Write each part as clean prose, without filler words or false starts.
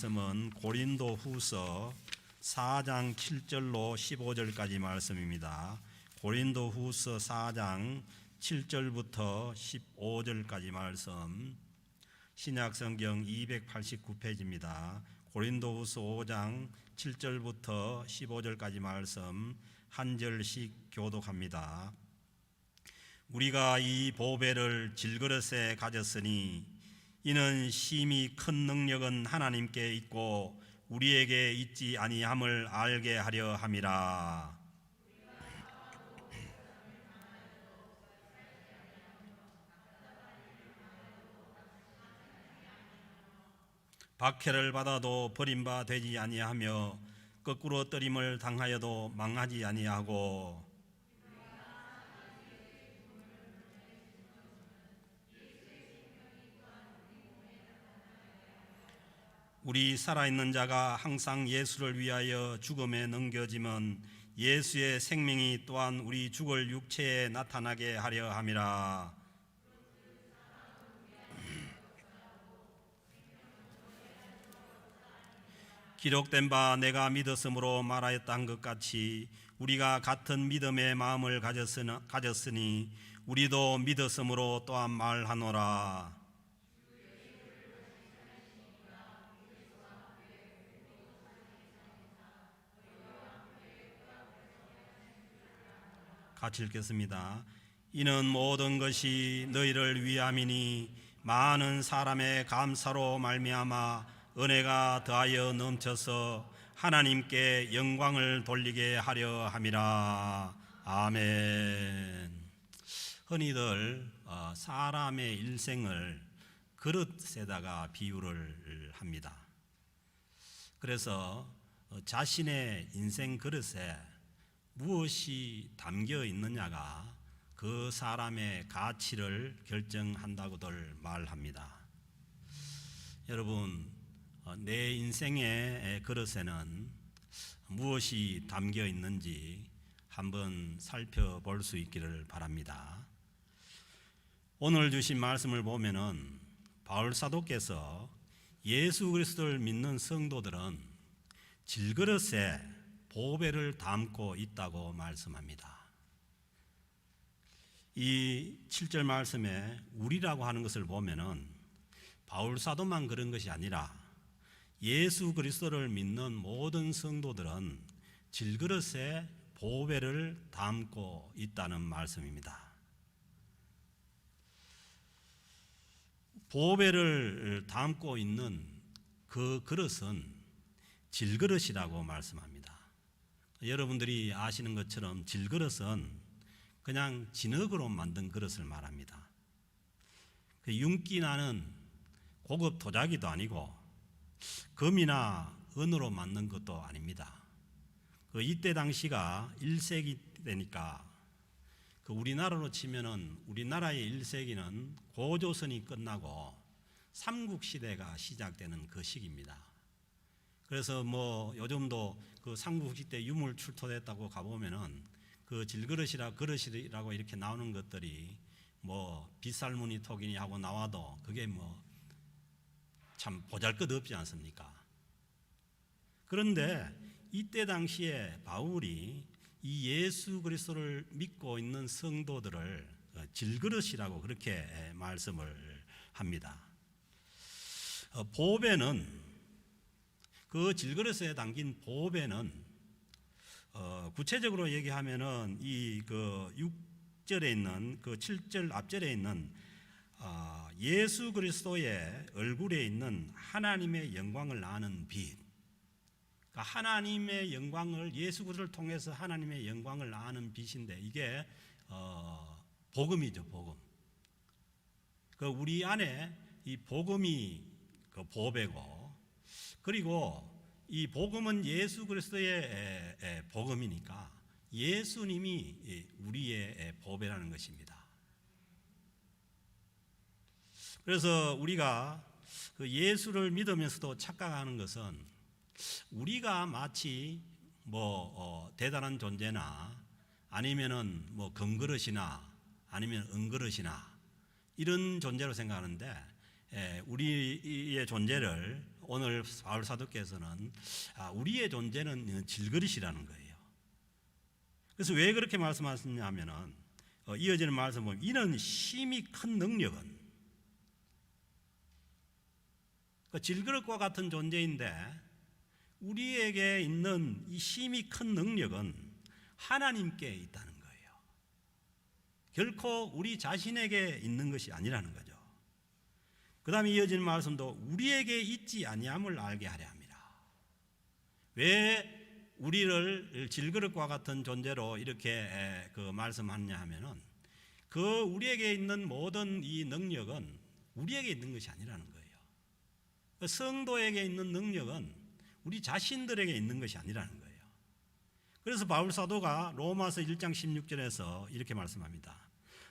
말씀은 고린도 후서 4장 7절로 15절까지 말씀입니다. 고린도 후서 4장 7절부터 15절까지 말씀, 신약성경 289페이지입니다. 고린도 후서 5장 7절부터 15절까지 말씀 한 절씩 교독합니다. 우리가 이 보배를 질그릇에 가졌으니 이는 심히 큰 능력은 하나님께 있고 우리에게 있지 아니함을 알게 하려 함이라. 박해를 받아도 버림바 되지 아니하며 거꾸로 떨림을 당하여도 망하지 아니하고 우리 살아있는 자가 항상 예수를 위하여 죽음에 넘겨지면 예수의 생명이 또한 우리 죽을 육체에 나타나게 하려 함이라. 기록된 바 내가 믿었으므로 말하였다 한 것 같이 우리가 같은 믿음의 마음을 가졌으니 우리도 믿었으므로 또한 말하노라. 같이 읽겠습니다. 이는 모든 것이 너희를 위함이니 많은 사람의 감사로 말미암아 은혜가 더하여 넘쳐서 하나님께 영광을 돌리게 하려 함이라. 아멘. 흔히들 사람의 일생을 그릇에다가 비유를 합니다. 그래서 자신의 인생 그릇에 무엇이 담겨 있느냐가 그 사람의 가치를 결정한다고들 말합니다. 여러분, 내 인생의 그릇에는 무엇이 담겨 있는지 한번 살펴볼 수 있기를 바랍니다. 오늘 주신 말씀을 보면은 바울 사도께서 예수 그리스도를 믿는 성도들은 질그릇에 보배를 담고 있다고 말씀합니다. 이 7절 말씀에 우리라고 하는 것을 보면은 바울 사도만 그런 것이 아니라 예수 그리스도를 믿는 모든 성도들은 질그릇에 보배를 담고 있다는 말씀입니다. 보배를 담고 있는 그 그릇은 질그릇이라고 말씀합니다. 여러분들이 아시는 것처럼 질그릇은 그냥 진흙으로 만든 그릇을 말합니다. 윤기 나는 고급 도자기도 아니고 금이나 은으로 만든 것도 아닙니다. 이때 당시가 1세기 때니까 우리나라로 치면은 우리나라의 1세기는 고조선이 끝나고 삼국시대가 시작되는 그 시기입니다. 그래서 요즘도 그 삼국시대 유물 출토됐다고 가보면은 그 질그릇이라 그릇이라고 이렇게 나오는 것들이 빗살무늬 톡이니 하고 나와도 그게 참 보잘것없지 않습니까? 그런데 이때 당시에 바울이 이 예수 그리스도를 믿고 있는 성도들을 질그릇이라고 그렇게 말씀을 합니다. 보배는, 그 질그릇에 담긴 보배는 구체적으로 얘기하면은 이 6절에 있는 그 7절 앞절에 있는 예수 그리스도의 얼굴에 있는 하나님의 영광을 아는 빛, 그러니까 하나님의 영광을, 예수 그리스도를 통해서 하나님의 영광을 아는 빛인데 이게 복음이죠, 복음. 우리 안에 이 복음이 그 보배고, 그리고 이 복음은 예수 그리스도의 복음이니까 예수님이 우리의 보배라는 것입니다. 그래서 우리가 그 예수를 믿으면서도 착각하는 것은 우리가 마치 대단한 존재나 아니면은 금그릇이나 아니면 은그릇이나 이런 존재로 생각하는데 우리의 존재를 오늘 바울 사도께서는 우리의 존재는 질그릇이라는 거예요. 그래서 왜 그렇게 말씀하셨냐면은 이어지는 말씀 보면 이는 심히 큰 능력은 질그릇과 같은 존재인데 우리에게 있는 이 심히 큰 능력은 하나님께 있다는 거예요. 결코 우리 자신에게 있는 것이 아니라는 거죠. 그 다음에 이어지는 말씀도 우리에게 있지 아니함을 알게 하려 합니다. 왜 우리를 질그릇과 같은 존재로 이렇게 말씀하느냐 하면은 우리에게 있는 모든 이 능력은 우리에게 있는 것이 아니라는 거예요. 성도에게 있는 능력은 우리 자신들에게 있는 것이 아니라는 거예요. 그래서 바울 사도가 로마서 1장 16절에서 이렇게 말씀합니다.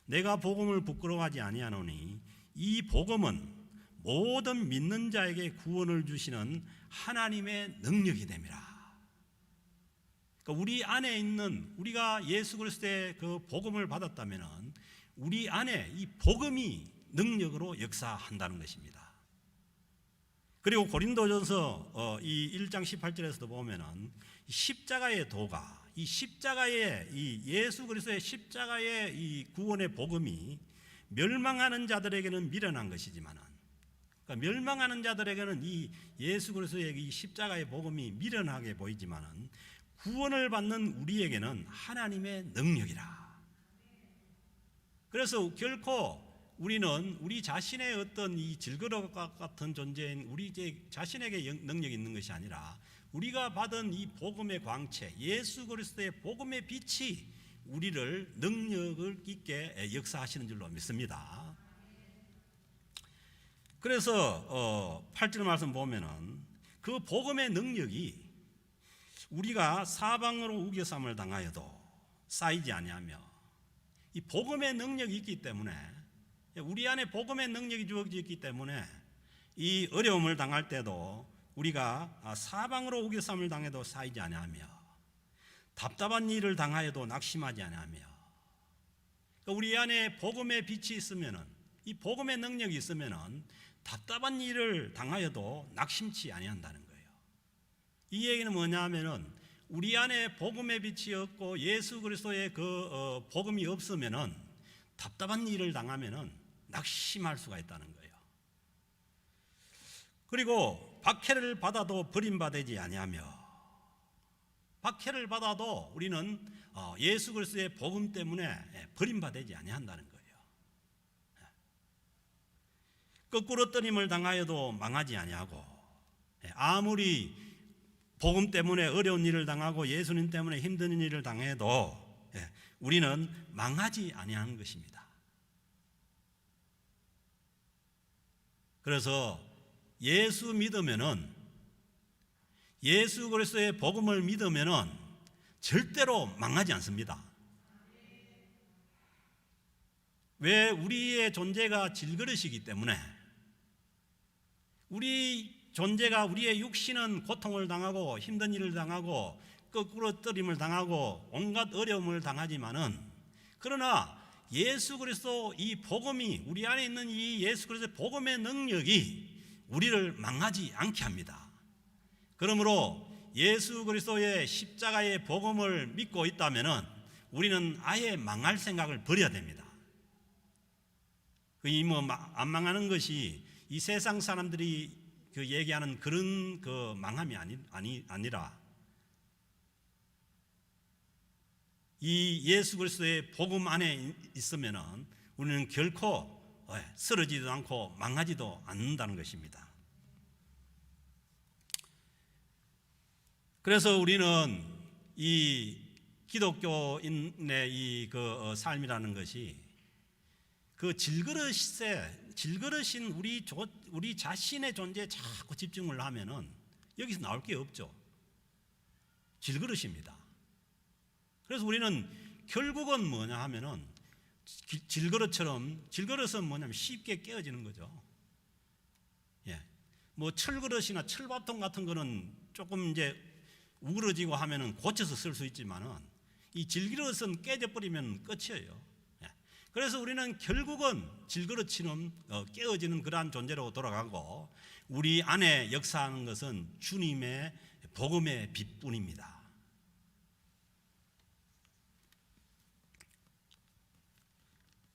내가 복음을 부끄러워하지 아니하노니 이 복음은 모든 믿는 자에게 구원을 주시는 하나님의 능력이 됨이라. 그러니까 우리 안에 있는 우리가 예수 그리스도의 그 복음을 받았다면은 우리 안에 이 복음이 능력으로 역사한다는 것입니다. 그리고 고린도전서 이 1장 18절에서도 보면은 십자가의 도가 이 십자가의 이 예수 그리스도의 십자가의 이 구원의 복음이 멸망하는 자들에게는 미련한 것이지만은 그러니까 멸망하는 자들에게는 이 예수 그리스도의 이 십자가의 복음이 미련하게 보이지만은 구원을 받는 우리에게는 하나님의 능력이라. 그래서 결코 우리는 우리 자신의 어떤 이 질그릇과 같은 존재인 우리 자신에게 능력이 있는 것이 아니라 우리가 받은 이 복음의 광채, 예수 그리스도의 복음의 빛이 우리를 능력을 있게 역사하시는 줄로 믿습니다. 그래서 8절 말씀 보면은 그 복음의 능력이 우리가 사방으로 우겨쌈을 당하여도 쌓이지 아니하며 이 복음의 능력이 있기 때문에 우리 안에 복음의 능력이 주어졌기 때문에 이 어려움을 당할 때도 우리가 사방으로 우겨쌈을 당해도 쌓이지 아니하며 답답한 일을 당하여도 낙심하지 아니하며 우리 안에 복음의 빛이 있으면은 이 복음의 능력이 있으면은 답답한 일을 당하여도 낙심치 아니한다는 거예요. 이 얘기는 뭐냐면은 우리 안에 복음의 빛이 없고 예수 그리스도의 그 복음이 없으면은 답답한 일을 당하면은 낙심할 수가 있다는 거예요. 그리고 박해를 받아도 버림받지 아니하며 박해를 받아도 우리는 예수 그리스도의 복음 때문에 버림받지 아니한다는 거예요. 거꾸로 떠님을 당하여도 망하지 아니하고 아무리 복음 때문에 어려운 일을 당하고 예수님 때문에 힘든 일을 당해도 우리는 망하지 아니하는 것입니다. 그래서 예수 믿으면은 예수 그리스도의 복음을 믿으면은 절대로 망하지 않습니다. 왜? 우리의 존재가 질그릇이기 때문에 우리 존재가 우리의 육신은 고통을 당하고 힘든 일을 당하고 거꾸로 뜨림을 당하고 온갖 어려움을 당하지만은 그러나 예수 그리스도 이 복음이 우리 안에 있는 이 예수 그리스도의 복음의 능력이 우리를 망하지 않게 합니다. 그러므로 예수 그리스도의 십자가의 복음을 믿고 있다면은 우리는 아예 망할 생각을 버려야 됩니다. 이 안 망하는 것이 이 세상 사람들이 얘기하는 그런 망함이 아니라 이 예수 그리스도의 복음 안에 있으면은 우리는 결코 쓰러지지도 않고 망하지도 않는다는 것입니다. 그래서 우리는 이 기독교인의 이 삶이라는 것이 그 질그릇인 우리 자신의 존재에 자꾸 집중을 하면은 여기서 나올 게 없죠. 질그릇입니다. 그래서 우리는 결국은 뭐냐 하면은 질그릇은 뭐냐면 쉽게 깨어지는 거죠. 뭐 철그릇이나 철밥통 같은 거는 조금 이제 우그러지고 하면은 고쳐서 쓸 수 있지만은 이 질그릇은 깨져버리면 끝이에요. 그래서 우리는 결국은 질그릇처럼 깨어지는 그러한 존재로 돌아가고 우리 안에 역사하는 것은 주님의 복음의 빛뿐입니다.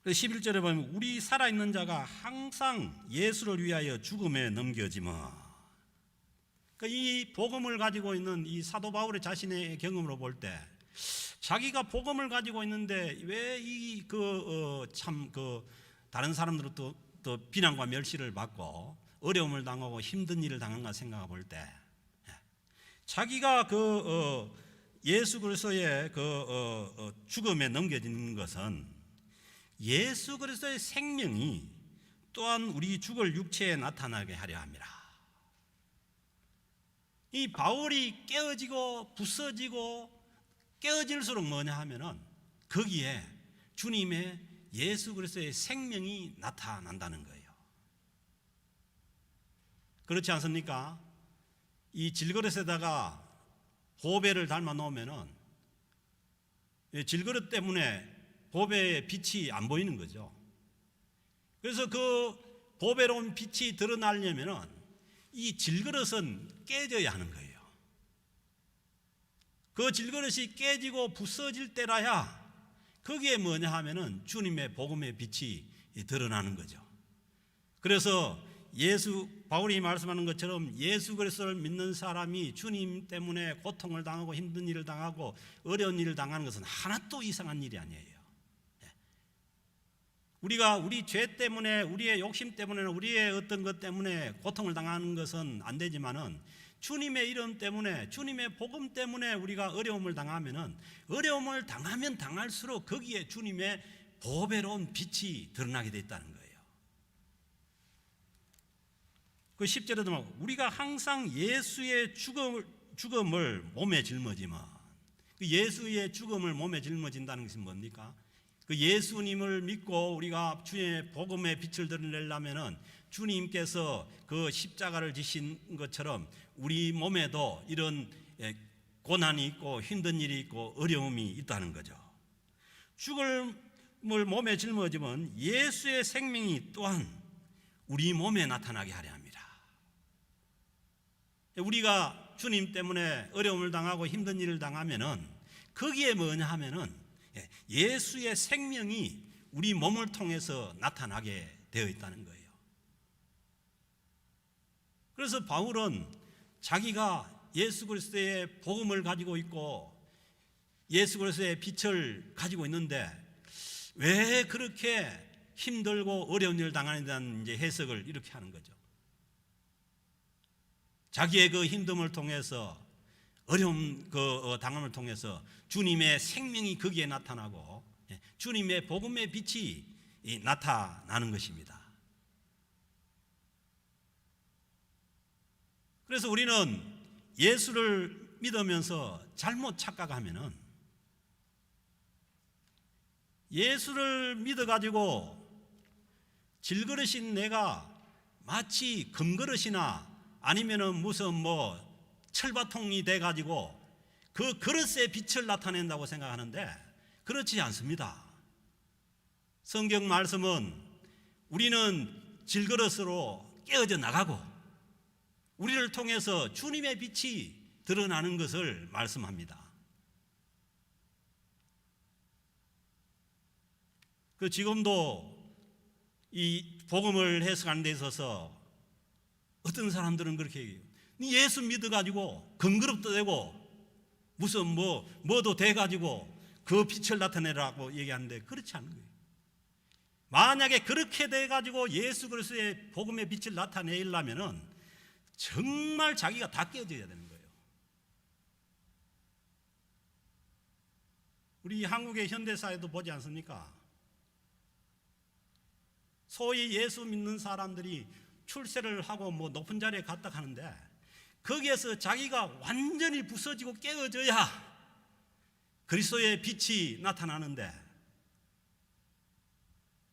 11절에 보면 우리 살아있는 자가 항상 예수를 위하여 죽음에 넘겨지며, 이 복음을 가지고 있는 이 사도 바울의 자신의 경험으로 볼 때 자기가 복음을 가지고 있는데 왜 다른 사람들은 또 비난과 멸시를 받고 어려움을 당하고 힘든 일을 당한가 생각해 볼 때, 자기가 예수 그리스도의 죽음에 넘겨지는 것은 예수 그리스도의 생명이 또한 우리 죽을 육체에 나타나게 하려 함이라. 이 바울이 깨어지고 부서지고 깨어질수록 뭐냐 하면은 거기에 주님의 예수 그리스도의 생명이 나타난다는 거예요. 그렇지 않습니까? 이 질그릇에다가 보배를 담아 놓으면은 질그릇 때문에 보배의 빛이 안 보이는 거죠. 그래서 그 보배로운 빛이 드러나려면은 이 질그릇은 깨져야 하는 거예요. 그 질그릇이 깨지고 부서질 때라야 거기에 뭐냐 하면은 주님의 복음의 빛이 드러나는 거죠. 그래서 바울이 말씀하는 것처럼 예수 그리스도를 믿는 사람이 주님 때문에 고통을 당하고 힘든 일을 당하고 어려운 일을 당하는 것은 하나도 이상한 일이 아니에요. 우리가 우리 죄 때문에, 우리의 욕심 때문에, 우리의 어떤 것 때문에 고통을 당하는 것은 안 되지만은 주님의 이름 때문에, 주님의 복음 때문에 우리가 어려움을 당하면은 어려움을 당하면 당할수록 거기에 주님의 보배로운 빛이 드러나게 돼 있다는 거예요. 그 10절에도 보면 우리가 항상 예수의 죽음을 몸에 짊어지면, 그 예수의 죽음을 몸에 짊어진다는 것은 뭡니까? 그 예수님을 믿고 우리가 주의 복음의 빛을 드러내려면은 주님께서 그 십자가를 지신 것처럼 우리 몸에도 이런 고난이 있고 힘든 일이 있고 어려움이 있다는 거죠. 죽음을 몸에 짊어지면 예수의 생명이 또한 우리 몸에 나타나게 하려 합니다. 우리가 주님 때문에 어려움을 당하고 힘든 일을 당하면은 거기에 뭐냐 하면은 예수의 생명이 우리 몸을 통해서 나타나게 되어 있다는 거예요. 그래서 바울은 자기가 예수 그리스도의 복음을 가지고 있고 예수 그리스도의 빛을 가지고 있는데 왜 그렇게 힘들고 어려운 일을 당하는다는 이제 해석을 이렇게 하는 거죠. 자기의 그 힘듦을 통해서, 어려움 당함을 통해서 주님의 생명이 거기에 나타나고 주님의 복음의 빛이 나타나는 것입니다. 그래서 우리는 예수를 믿으면서 잘못 착각하면은, 예수를 믿어가지고 질그릇인 내가 마치 금그릇이나 아니면은 무슨 철바통이 돼가지고 그 그릇의 빛을 나타낸다고 생각하는데 그렇지 않습니다. 성경 말씀은 우리는 질그릇으로 깨어져 나가고 우리를 통해서 주님의 빛이 드러나는 것을 말씀합니다. 지금도 이 복음을 해석하는 데 있어서 어떤 사람들은 그렇게 얘기해요. 예수 믿어가지고 금그릇도 되고 무슨 뭐도 돼가지고 그 빛을 나타내라고 얘기하는데 그렇지 않은 거예요. 만약에 그렇게 돼가지고 예수 그리스도의 복음의 빛을 나타내려면은 정말 자기가 다 깨어져야 되는 거예요. 우리 한국의 현대사회도 보지 않습니까? 소위 예수 믿는 사람들이 출세를 하고 높은 자리에 갔다 하는데 거기에서 자기가 완전히 부서지고 깨어져야 그리스도의 빛이 나타나는데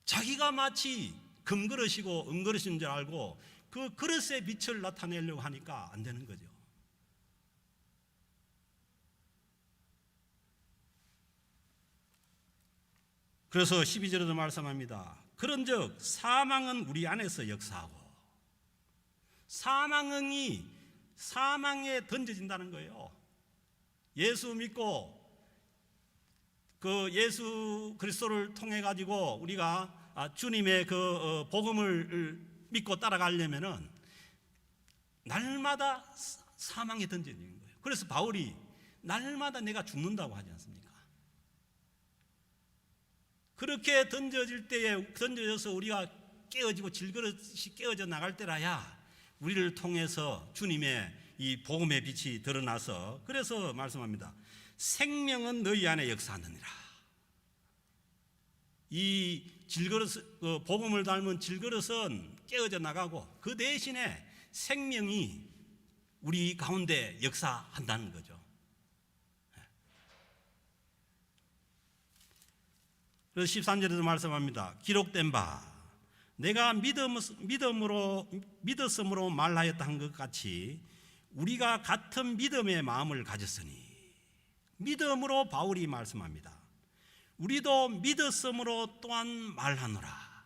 자기가 마치 금그릇이고 은그릇인 줄 알고 그 그릇의 빛을 나타내려고 하니까 안 되는 거죠. 그래서 12절에도 말씀합니다. 그런즉 사망은 우리 안에서 역사하고 사망에 던져진다는 거예요. 예수 믿고 그 예수 그리스도를 통해 가지고 우리가 주님의 그 복음을 믿고 따라가려면은 날마다 사망에 던져지는 거예요. 그래서 바울이 날마다 내가 죽는다고 하지 않습니까? 그렇게 던져져서 우리가 깨어지고 질그릇이 깨어져 나갈 때라야 우리를 통해서 주님의 이 복음의 빛이 드러나서, 그래서 말씀합니다. 생명은 너희 안에 역사하느니라. 이 질그릇, 복음을 닮은 질그릇은 깨어져 나가고 그 대신에 생명이 우리 가운데 역사한다는 거죠. 그래서 13절에도 말씀합니다. 기록된 바 내가 믿었으므로 말하였다 한 것 같이 우리가 같은 믿음의 마음을 가졌으니, 믿음으로 바울이 말씀합니다. 우리도 믿었으므로 또한 말하노라.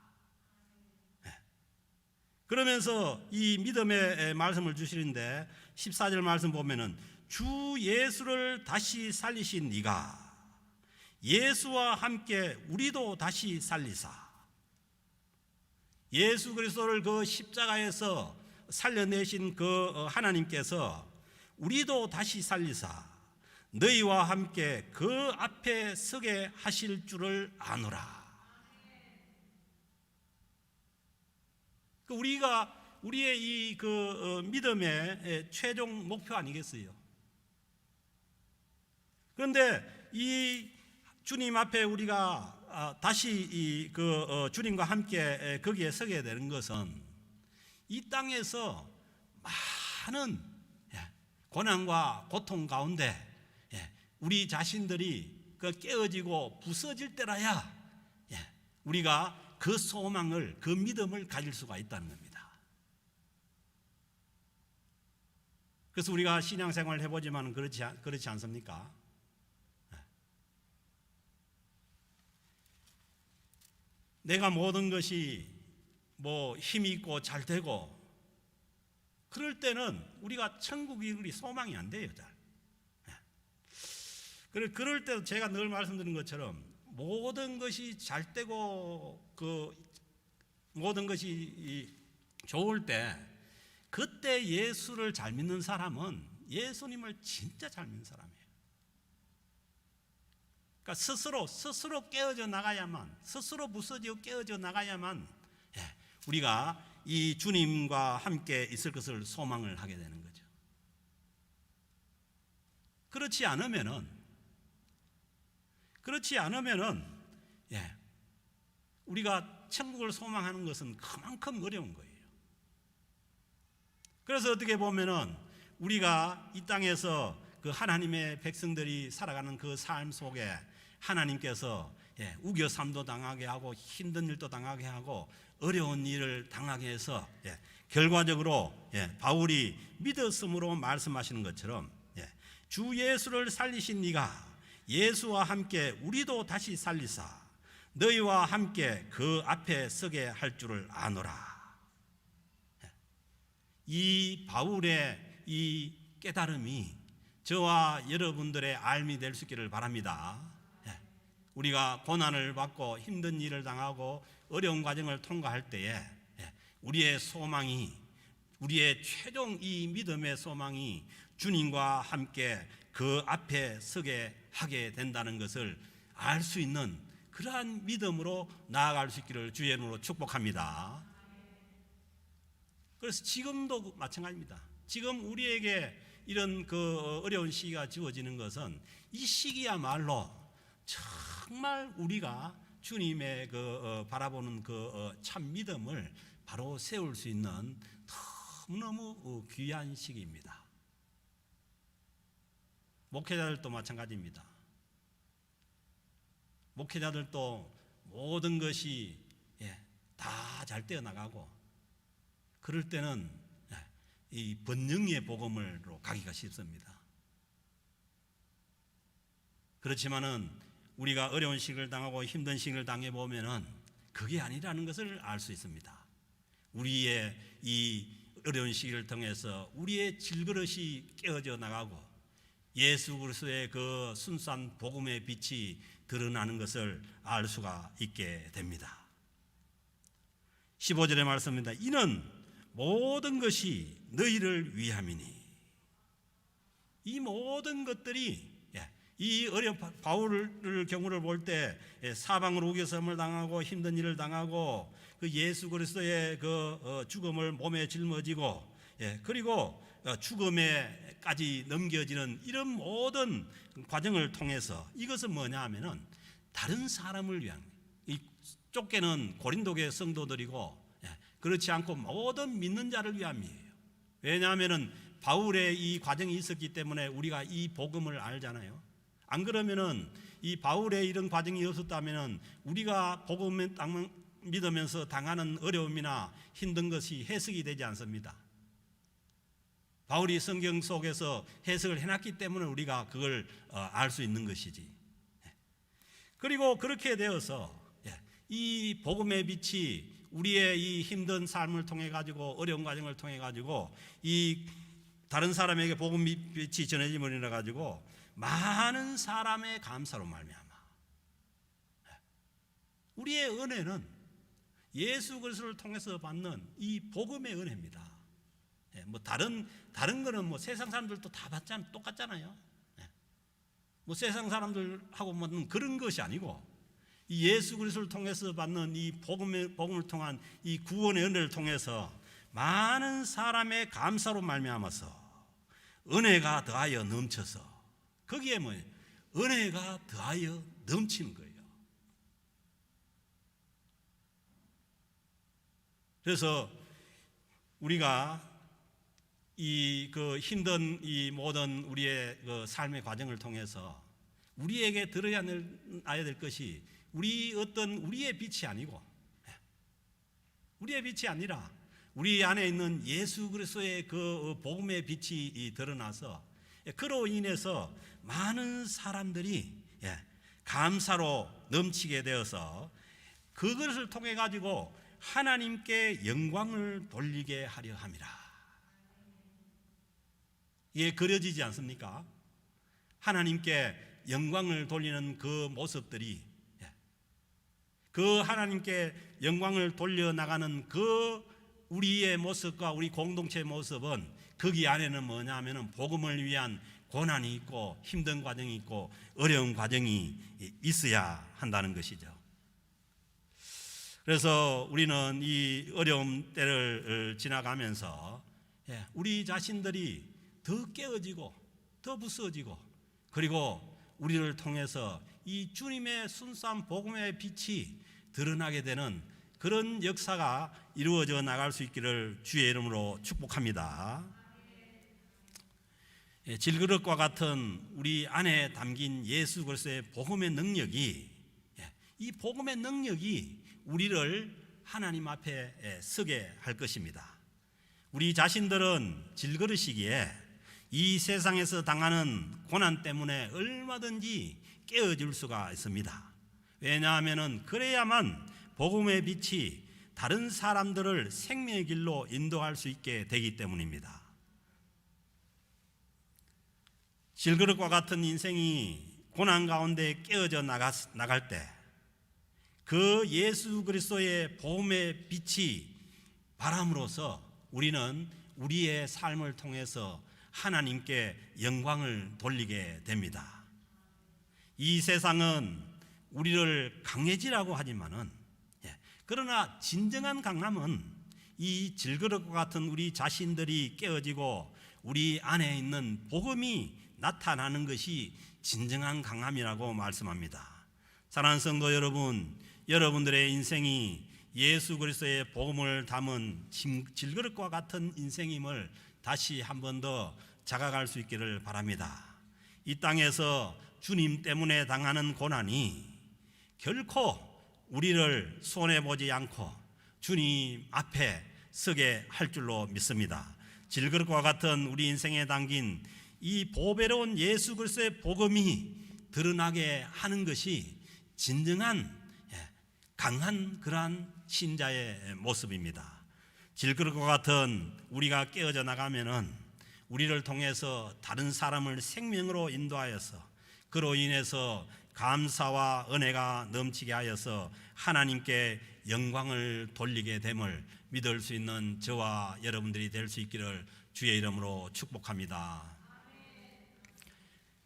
그러면서 이 믿음의 말씀을 주시는데 14절 말씀 보면은 주 예수를 다시 살리신 네가 예수와 함께 우리도 다시 살리사. 예수 그리스도를 그 십자가에서 살려내신 그 하나님께서 우리도 다시 살리사 너희와 함께 그 앞에 서게 하실 줄을 아노라. 우리의 이 믿음의 최종 목표 아니겠어요? 그런데 이 주님 앞에 우리가 다시 주님과 함께 거기에 서게 되는 것은 이 땅에서 많은 고난과 고통 가운데 우리 자신들이 깨어지고 부서질 때라야 우리가 그 소망을, 그 믿음을 가질 수가 있다는 겁니다. 그래서 우리가 신앙생활을 해보지만 그렇지 않습니까? 내가 모든 것이 힘이 있고 잘 되고 그럴 때는 우리가 천국이 소망이 안 돼요. 잘. 그럴 때도 제가 늘 말씀드린 것처럼 모든 것이 잘 되고 모든 것이 좋을 때 그때 예수를 잘 믿는 사람은 예수님을 진짜 잘 믿는 사람이에요. 그러니까 스스로 깨어져 나가야만, 스스로 부서지고 깨어져 나가야만 우리가 이 주님과 함께 있을 것을 소망을 하게 되는 거죠. 그렇지 않으면은 우리가 천국을 소망하는 것은 그만큼 어려운 거예요. 그래서 어떻게 보면은 우리가 이 땅에서 그 하나님의 백성들이 살아가는 그 삶 속에 하나님께서 우겨삼도 당하게 하고 힘든 일도 당하게 하고 어려운 일을 당하게 해서 결과적으로 바울이 믿었으므로 말씀하시는 것처럼 주 예수를 살리신 네가 예수와 함께 우리도 다시 살리사 너희와 함께 그 앞에 서게 할 줄을 아노라. 이 바울의 이 깨달음이 저와 여러분들의 알미 될 수 있기를 바랍니다. 우리가 고난을 받고 힘든 일을 당하고 어려운 과정을 통과할 때에 우리의 소망이, 우리의 최종 이 믿음의 소망이 주님과 함께 그 앞에 서게 하게 된다는 것을 알 수 있는 그러한 믿음으로 나아갈 수 있기를 주의 이름으로 축복합니다. 그래서 지금도 마찬가지입니다. 지금 우리에게 이런 어려운 시기가 주어지는 것은 이 시기야말로 정말 우리가 주님의 바라보는 참 믿음을 바로 세울 수 있는 너무너무 귀한 시기입니다. 목회자들도 마찬가지입니다. 목회자들도 모든 것이 다 잘 떼어나가고 그럴 때는 이 번영의 복음으로 가기가 쉽습니다. 그렇지만은 우리가 어려운 시기를 당하고 힘든 시기를 당해 보면은 그게 아니라는 것을 알 수 있습니다. 우리의 이 어려운 시기를 통해서 우리의 질그릇이 깨어져 나가고 예수 그리스도의 그 순수한 복음의 빛이 드러나는 것을 알 수가 있게 됩니다. 15절의 말씀입니다. 이는 모든 것이 너희를 위함이니. 이 모든 것들이 이 어려운 바울을 경우를 볼 때 사방으로 우겨섬을 당하고 힘든 일을 당하고 그 예수 그리스도의 그 죽음을 몸에 짊어지고 그리고 죽음에까지 넘겨지는 이런 모든 과정을 통해서 이것은 뭐냐 하면은 다른 사람을 위한, 이 쫓겨는 고린도교의 성도들이고 그렇지 않고 모든 믿는 자를 위함이에요. 왜냐하면은 바울의 이 과정이 있었기 때문에 우리가 이 복음을 알잖아요. 안 그러면은 이 바울의 이런 과정이 없었다면은 우리가 복음을 믿으면서 당하는 어려움이나 힘든 것이 해석이 되지 않습니다. 바울이 성경 속에서 해석을 해놨기 때문에 우리가 그걸 알 수 있는 것이지. 그리고 그렇게 되어서 이 복음의 빛이 우리의 이 힘든 삶을 통해 가지고 어려운 과정을 통해 가지고 이 다른 사람에게 복음 빛이 전해짐을 인해 가지고 많은 사람의 감사로 말미암아 우리의 은혜는 예수 그리스도를 통해서 받는 이 복음의 은혜입니다. 뭐 다른 거는 뭐 세상 사람들도 다 받잖아요. 똑같잖아요. 뭐 세상 사람들하고 뭐 그런 것이 아니고 이 예수 그리스도를 통해서 받는 이 복음을 통한 이 구원의 은혜를 통해서 많은 사람의 감사로 말미암아서 은혜가 더하여 넘쳐서 거기에 뭐예요? 은혜가 더하여 넘치는 거예요. 그래서 우리가 이 그 힘든 이 모든 우리의 그 삶의 과정을 통해서 우리에게 들어야 될 것이 우리의 빛이 아니고 우리의 빛이 아니라 우리 안에 있는 예수 그리스도의 그 복음의 빛이 드러나서 그로 인해서 많은 사람들이 감사로 넘치게 되어서 그것을 통해 가지고 하나님께 영광을 돌리게 하려 함이라. 이게 그려지지 않습니까? 하나님께 영광을 돌리는 그 모습들이 그 하나님께 영광을 돌려나가는 그 우리의 모습과 우리 공동체의 모습은 거기 안에는 뭐냐면은 복음을 위한 고난이 있고 힘든 과정이 있고 어려운 과정이 있어야 한다는 것이죠. 그래서 우리는 이 어려움 때를 지나가면서 우리 자신들이 더 깨어지고 더 부서지고 그리고 우리를 통해서 이 주님의 순수한 복음의 빛이 드러나게 되는 그런 역사가 이루어져 나갈 수 있기를 주의 이름으로 축복합니다. 질그릇과 같은 우리 안에 담긴 예수 그리스도의 복음의 능력이 이 복음의 능력이 우리를 하나님 앞에 서게 할 것입니다. 우리 자신들은 질그릇이기에 이 세상에서 당하는 고난 때문에 얼마든지 깨어질 수가 있습니다. 왜냐하면 그래야만 복음의 빛이 다른 사람들을 생명의 길로 인도할 수 있게 되기 때문입니다. 질그릇과 같은 인생이 고난 가운데 깨어져 나갈 때 그 예수 그리스도의 복음의 빛이 바람으로서 우리는 우리의 삶을 통해서 하나님께 영광을 돌리게 됩니다. 이 세상은 우리를 강해지라고 하지만은 그러나 진정한 강함은 이 질그릇과 같은 우리 자신들이 깨어지고 우리 안에 있는 복음이 나타나는 것이 진정한 강함이라고 말씀합니다. 사랑하는 성도 여러분, 여러분들의 인생이 예수 그리스도의 복음을 담은 질그릇과 같은 인생임을 다시 한 번 더 자각할 수 있기를 바랍니다. 이 땅에서 주님 때문에 당하는 고난이 결코 우리를 손해보지 않고 주님 앞에 서게 할 줄로 믿습니다. 질그릇과 같은 우리 인생에 담긴 이 보배로운 예수 그리스도의 복음이 드러나게 하는 것이 진정한 강한 그러한 신자의 모습입니다. 질그릇과 같은 우리가 깨어져 나가면은 우리를 통해서 다른 사람을 생명으로 인도하여서 그로 인해서 감사와 은혜가 넘치게 하여서 하나님께 영광을 돌리게 됨을 믿을 수 있는 저와 여러분들이 될 수 있기를 주의 이름으로 축복합니다.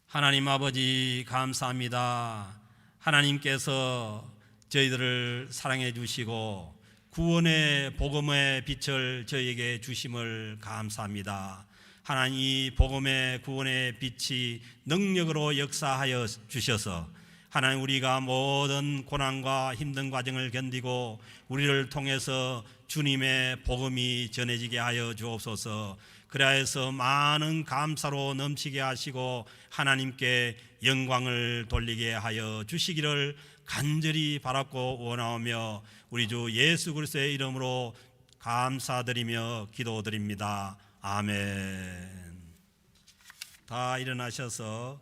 하나님 아버지 감사합니다. 하나님께서 저희들을 사랑해 주시고 구원의 복음의 빛을 저희에게 주심을 감사합니다. 하나님 이 복음의 구원의 빛이 능력으로 역사하여 주셔서 하나님 우리가 모든 고난과 힘든 과정을 견디고 우리를 통해서 주님의 복음이 전해지게 하여 주옵소서. 그리하여서 많은 감사로 넘치게 하시고 하나님께 영광을 돌리게 하여 주시기를 간절히 바랐고 원하오며 우리 주 예수 그리스도의 이름으로 감사드리며 기도드립니다. 아멘. 다 일어나셔서